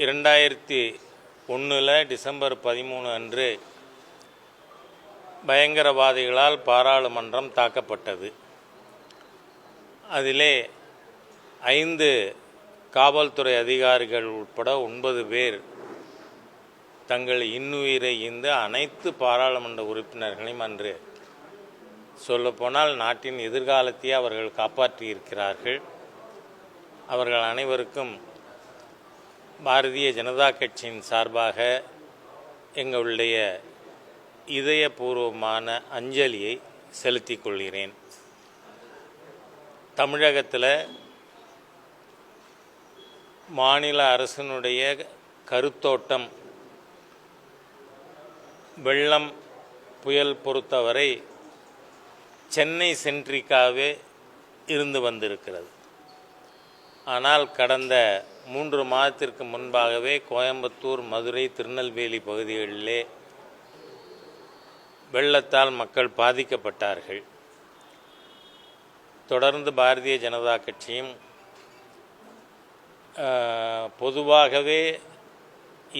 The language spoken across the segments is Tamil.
2001 டிசம்பர் 13 அன்று பயங்கரவாதிகளால் பாராளுமன்றம் தாக்கப்பட்டது. அதிலே 5 காவல்துறை அதிகாரிகள் உட்பட 9 பேர் தங்கள் இன்னுயிரை ஈந்த அனைத்து பாராளுமன்ற உறுப்பினர்களையும் அன்று சொல்லப்போனால் நாட்டின் எதிர்காலத்தையே அவர்கள் காப்பாற்றியிருக்கிறார்கள். அவர்கள் அனைவருக்கும் பாரதிய ஜனதா கட்சியின் சார்பாக எங்களுடைய இதயபூர்வமான அஞ்சலியை செலுத்திக் கொள்கிறேன். தமிழகத்தில் மாநில அரசினுடைய கருத்தோட்டம் வெள்ளம் புயல் பொறுத்தவரை சென்னை சென்ட்ரிக்காகவே இருந்து வந்திருக்கிறது. ஆனால் கடந்த 3 மாதத்திற்கு முன்பாகவே கோயம்புத்தூர், மதுரை, திருநெல்வேலி பகுதிகளிலே வெள்ளத்தால் மக்கள் பாதிக்கப்பட்டார்கள். தொடர்ந்து பாரதிய ஜனதா கட்சியும் பொதுவாகவே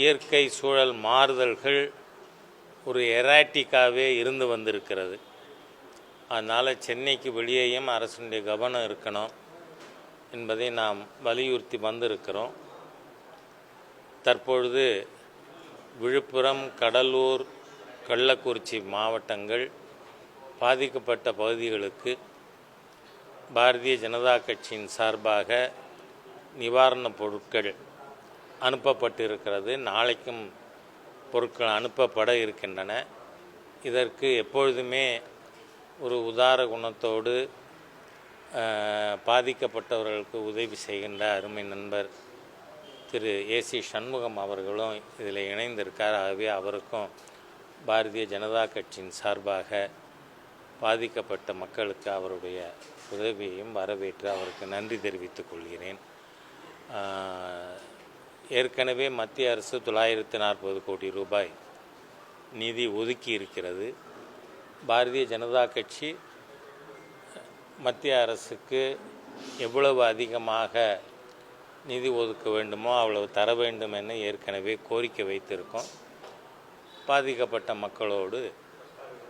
இயற்கை சூழல் மாறுதல்கள் ஒரு எராட்டிக்காகவே இருந்து வந்திருக்கிறது. அதனால் சென்னைக்கு வெளியேயும் அரசுடைய கவனம் இருக்கணும் என்பதை நாம் வலியுறுத்தி வந்திருக்கிறோம். தற்பொழுது விழுப்புரம், கடலூர், கள்ளக்குறிச்சி மாவட்டங்கள் பாதிக்கப்பட்ட பகுதிகளுக்கு பாரதிய ஜனதா கட்சியின் சார்பாக நிவாரணப் பொருட்கள் அனுப்பப்பட்டிருக்கிறது. நாளைக்கும் பொருட்கள் அனுப்பப்பட இருக்கின்றன. இதற்கு எப்பொழுதுமே ஒரு உதார குணத்தோடு பாதிக்கப்பட்டவர்களுக்கு உதவி செய்கின்ற அருமை நண்பர் திரு ஏசி சண்முகம் அவர்களும் இதில் இணைந்திருக்கார். ஆகவே அவருக்கும் பாரதிய ஜனதா கட்சியின் சார்பாக பாதிக்கப்பட்ட மக்களுக்கு அவருடைய உதவியையும் வரவேற்று அவருக்கு நன்றி தெரிவித்துக் கொள்கிறேன். ஏற்கனவே மத்திய அரசு 940 கோடி ரூபாய் நிதி ஒதுக்கி இருக்கிறது. பாரதிய ஜனதா கட்சி மத்திய அரசுக்கு எவ்வளவு அதிகமாக நிதி ஒதுக்க வேண்டுமோ அவ்வளவு தர வேண்டும் என ஏற்கனவே கோரிக்கை வைத்திருக்கோம். பாதிக்கப்பட்ட மக்களோடு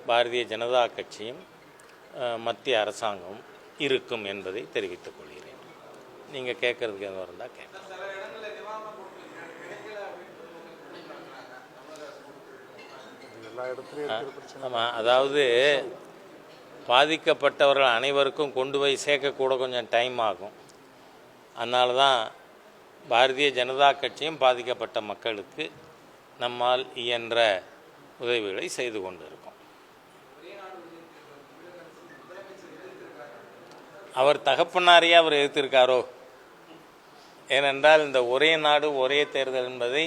பாரதிய ஜனதா கட்சியும் மத்திய அரசாங்கமும் இருக்கும் என்பதை தெரிவித்துக் கொள்கிறேன். நீங்கள் கேட்குறதுக்கு எதுவும் இருந்தால் கேட்கலாம். ஆமாம், அதாவது பாதிக்கப்பட்டவர்கள் அனைவருக்கும் கொண்டு போய் சேர்க்கக்கூட கொஞ்சம் டைம் ஆகும். அதனால தான் பாரதிய ஜனதா கட்சியும் பாதிக்கப்பட்ட மக்களுக்கு நம்மால் இயன்ற உதவிகளை செய்து கொண்டு இருக்கோம். அவர் தகப்பனாரையே அவர் எதிர்த்திருக்காரோ? ஏனென்றால் இந்த ஒரே நாடு ஒரே தேர்தல் என்பதை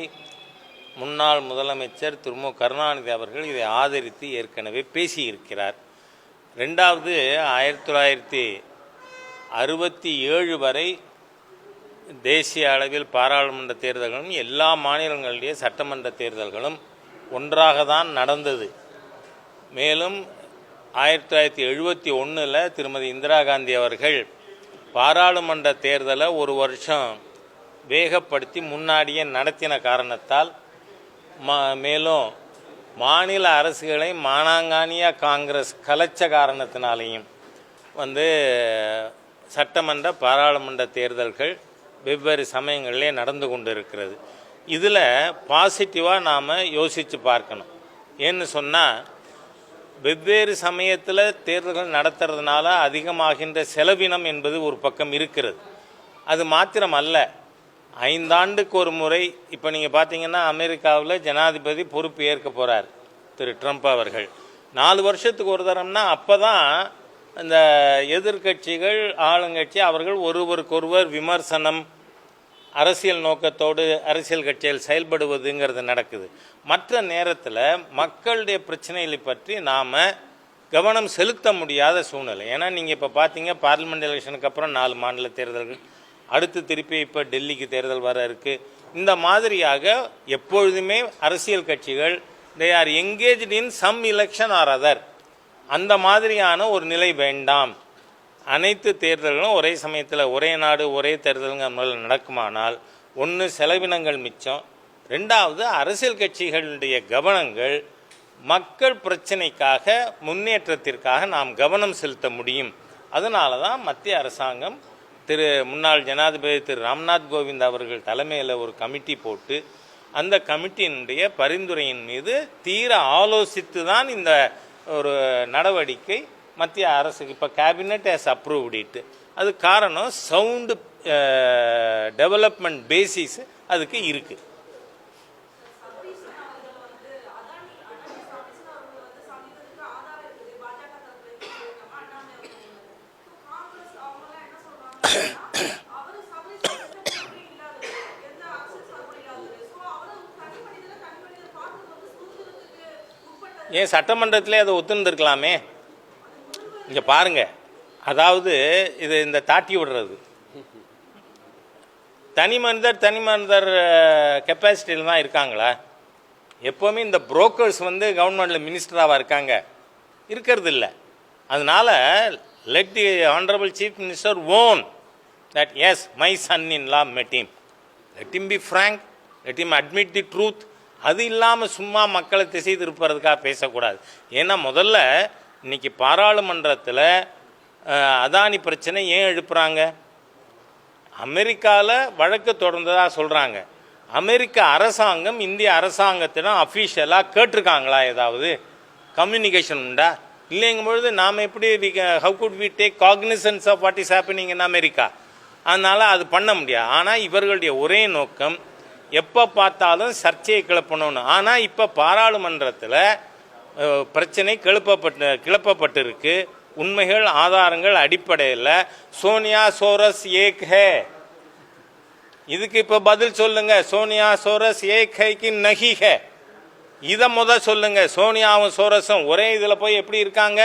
முன்னாள் முதலமைச்சர் திரு மு கருணாநிதி அவர்கள் இதை ஆதரித்து ஏற்கனவே பேசியிருக்கிறார். 2வது 1967 வரை தேசிய அளவில் பாராளுமன்ற தேர்தல்களும் எல்லா மாநிலங்களிலேயே சட்டமன்ற தேர்தல்களும் ஒன்றாக தான் நடந்தது. மேலும் 1971 திருமதி இந்திரா காந்தி அவர்கள் பாராளுமன்ற தேர்தலை ஒரு வருஷம் வேகப்படுத்தி முன்னாடியே நடத்தின காரணத்தால் மேலும் மாநில அரசுகளை மானாங்கானியாக காங்கிரஸ் கலைச்ச காரணத்தினாலேயும் சட்டமன்ற பாராளுமன்ற தேர்தல்கள் வெவ்வேறு சமயங்களிலே நடந்து கொண்டு இருக்கிறது. இதில் பாசிட்டிவாக நாம் யோசித்து பார்க்கணும். ஏன்னு சொன்னால் வெவ்வேறு சமயத்தில் தேர்தல்கள் நடத்துறதுனால அதிகமாகின்ற செலவினம் என்பது ஒரு பக்கம் இருக்கிறது. அது மாத்திரம் அல்ல, 5 ஆண்டுக்கு ஒரு முறை இப்போ நீங்கள் பார்த்தீங்கன்னா அமெரிக்காவில் ஜனாதிபதி பொறுப்பு ஏற்க போகிறார் திரு ட்ரம்ப் அவர்கள். 4 வருஷத்துக்கு ஒரு தரம்னா அப்போ தான் இந்த எதிர்கட்சிகள் ஆளுங்கட்சி அவர்கள் ஒருவருக்கொருவர் விமர்சனம், அரசியல் நோக்கத்தோடு அரசியல் கட்சிகள் செயல்படுவதுங்கிறது நடக்குது. மற்ற நேரத்தில் மக்களுடைய பிரச்சனைகளை பற்றி நாம் கவனம் செலுத்த முடியாத சூழ்நிலை. ஏன்னா நீங்கள் இப்போ பார்த்தீங்க பார்லிமெண்ட் எலெக்ஷனுக்கு அப்புறம் 4 மாநில தேர்தல்கள், அடுத்து திருப்பி இப்போ டெல்லிக்கு தேர்தல் வர இருக்குது. இந்த மாதிரியாக எப்பொழுதுமே அரசியல் கட்சிகள் they are engaged in some election or other. அந்த மாதிரியான ஒரு நிலை வேண்டாம். அனைத்து தேர்தல்களும் ஒரே சமயத்தில் ஒரே நாடு ஒரே தேர்தலுங்கிற முறையில் நடக்குமானால் ஒன்று செலவினங்கள் மிச்சம், ரெண்டாவது அரசியல் கட்சிகளுடைய கவனங்கள் மக்கள் பிரச்சனைக்காக முன்னேற்றத்திற்காக நாம் கவனம் செலுத்த முடியும். அதனால தான் மத்திய அரசாங்கம் முன்னாள் ஜனாதிபதி திரு ராம்நாத் கோவிந்த் அவர்கள் தலைமையில் ஒரு கமிட்டி போட்டு அந்த கமிட்டியினுடைய பரிந்துரையின் மீது தீர ஆலோசித்து தான் இந்த ஒரு நடவடிக்கை மத்திய அரசுக்கு இப்போ கேபினெட் ஹேஸ் அப்ரூவ்ட் இட். அது காரணம் சவுண்டு டெவலப்மெண்ட் பேசிஸ் அதுக்கு இருக்குது. ஏன் சட்டமன்றத்திலே அதை ஒத்துந்துருக்கலாமே? இங்கே பாருங்கள், அதாவது இது இந்த தாட்டி விடுறது தனி மனிதர் கெப்பாசிட்டியில் தான் இருக்காங்களா? எப்போவுமே இந்த புரோக்கர்ஸ் வந்து கவர்மெண்ட்டில் மினிஸ்டராக இருக்காங்க, இருக்கிறது இல்லை. அதனால் let the honorable chief minister warn that yes, my son-in-law met him. Let him be frank, let him admit the truth. அது இல்லாமல் சும்மா மக்களை திசை திருப்புறதுக்காக பேசக்கூடாது. ஏன்னா முதல்ல இன்னைக்கு பாராளுமன்றத்தில் அதானி பிரச்சனை ஏன் எழுப்புறாங்க? அமெரிக்காவில் வழக்கு தொடர்ந்ததாக சொல்கிறாங்க. அமெரிக்க அரசாங்கம் இந்திய அரசாங்கத்திடம் அஃபீஷியலாக கேட்டிருக்காங்களா? ஏதாவது கம்யூனிகேஷன் உண்டா? இல்லைங்கும் பொழுது நாம் எப்படி how could we take cognizance of what is happening in America? அதனால் அது பண்ண முடியாது. ஆனால் இவர்களுடைய ஒரே நோக்கம் எப்போ பார்த்தாலும் சர்ச்சையை கிளப்பணும்னு. ஆனால் இப்போ பாராளுமன்றத்தில் பிரச்சனை கிளப்பப்பட்டிருக்கு. உண்மைகள் ஆதாரங்கள் அடிப்படையில் சோனியா சோரஸ் ஏக் ஹே, இதுக்கு இப்போ பதில் சொல்லுங்க. சோனியா சோரஸ் ஏக் ஹைக்கு நகி ஹே, இதை சொல்லுங்க. சோனியாவும் சோரஸும் ஒரே இதில் போய் எப்படி இருக்காங்க?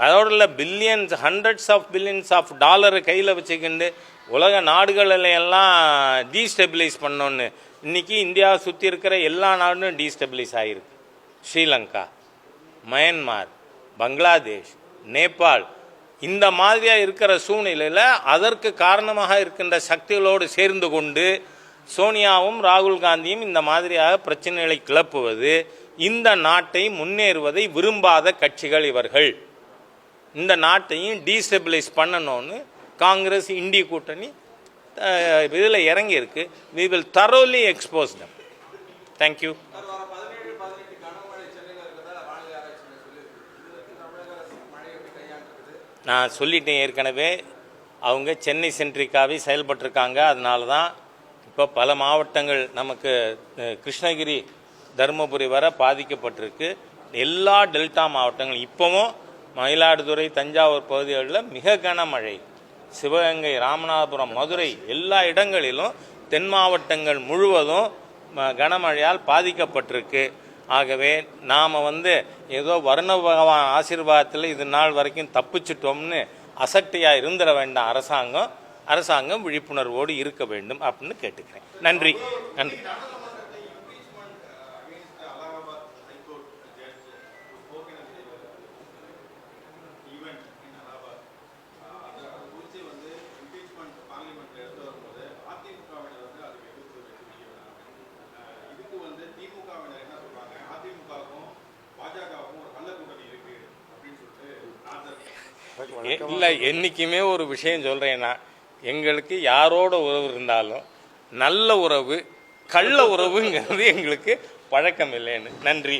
அதோட இல்லை, billions hundreds of billions of டாலரை கையில் வச்சுக்கிண்டு உலக நாடுகளெல்லாம் டீஸ்டெபிலைஸ் பண்ணோன்னு இன்றைக்கி இந்தியாவை சுற்றி இருக்கிற எல்லா நாடும் டீஸ்டெபிலைஸ் ஆகிருக்கு. ஸ்ரீலங்கா, மயன்மார், பங்களாதேஷ், நேபாள், இந்த மாதிரியாக இருக்கிற சூழ்நிலையில் அதற்கு காரணமாக இருக்கின்ற சக்திகளோடு சேர்ந்து கொண்டு சோனியாவும் ராகுல் காந்தியும் இந்த மாதிரியாக பிரச்சனைகளை கிளப்புவது, இந்த நாட்டை முன்னேறுவதை விரும்பாத கட்சிகள் இவர்கள். இந்த நாட்டையும் டீஸ்டெபிலைஸ் பண்ணணும்னு காங்கிரஸ் இந்திய கூட்டணி இதில் இறங்கியிருக்கு. we will thoroughly expose them. Thank you. நான் சொல்லிட்டேன் ஏற்கனவே, அவங்க சென்னை சென்ட்ரிக்காகவே செயல்பட்டிருக்காங்க. அதனால தான் இப்போ பல மாவட்டங்கள் நமக்கு கிருஷ்ணகிரி தருமபுரி வர பாதிக்கப்பட்டிருக்கு. எல்லா டெல்டா மாவட்டங்கள் இப்போவும் மயிலாடுதுறை தஞ்சாவூர் பகுதிகளில் மிக கனமழை, சிவகங்கை ராமநாதபுரம் மதுரை எல்லா இடங்களிலும் தென் மாவட்டங்கள் முழுவதும் கனமழையால் பாதிக்கப்பட்டிருக்கு. ஆகவே நாம் ஏதோ வர்ண பகவான் ஆசீர்வாதத்தில் இது நாள் வரைக்கும் தப்பிச்சிட்டோம்னு அசட்டையாக இருந்துட வேண்டாம். அரசாங்கம் விழிப்புணர்வோடு இருக்க வேண்டும் அப்படின்னு கேட்டுக்கிறேன். நன்றி. இல்லை, என்றைக்குமே ஒரு விஷயம் சொல்கிறேன்னா, எங்களுக்கு யாரோட உறவு இருந்தாலும் நல்ல உறவு, கள்ள உறவுங்கிறது எங்களுக்கு பழக்கம் இல்லைன்னு. நன்றி.